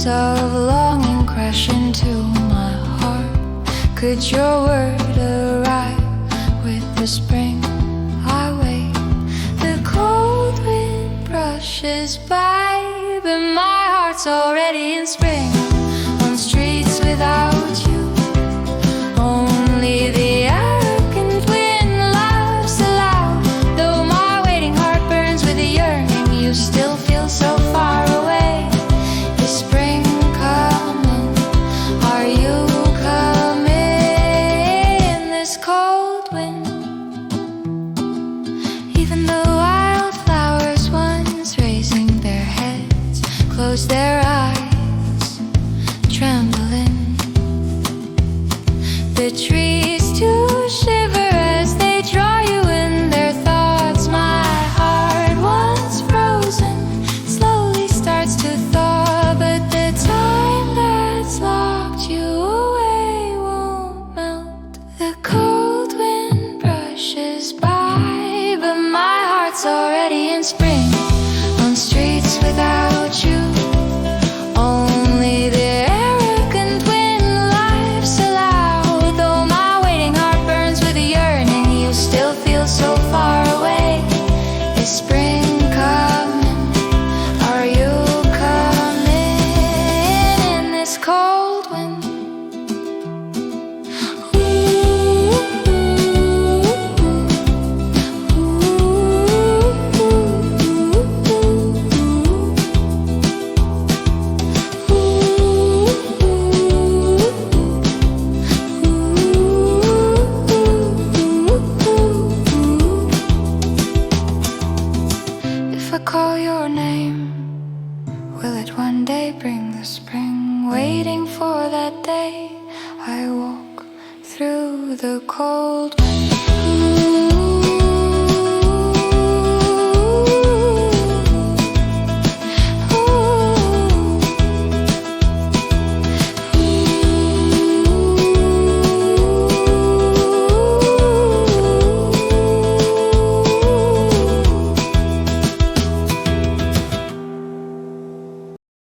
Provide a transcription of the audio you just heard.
waves of longing crash into my heart. Could your word arrive with the spring? I wait. The cold wind brushes by, but my heart's already in spring. On streets without you, only the arrogant wind laughs aloud. Though my waiting heart burns with a yearning, you still feel so far away. Is spring coming? Are you coming? This cold wind. Even the wildflowers once raising their heads close their eyes, trembling. The trees too shiver as they draw you in their thoughts. My heart, once frozen, slowly starts to thaw. But the time that's locked you away won't melt. The cold wind brushes by, but my heart's already in spring. On streets without you, only the arrogant wind laughs aloud. Though my waiting heart burns with a yearning, you still feel so far away. Is spring coming? Are you coming in this cold wind? If I call your name, will it one day bring the spring? Waiting for that day, I walk through the cold wind.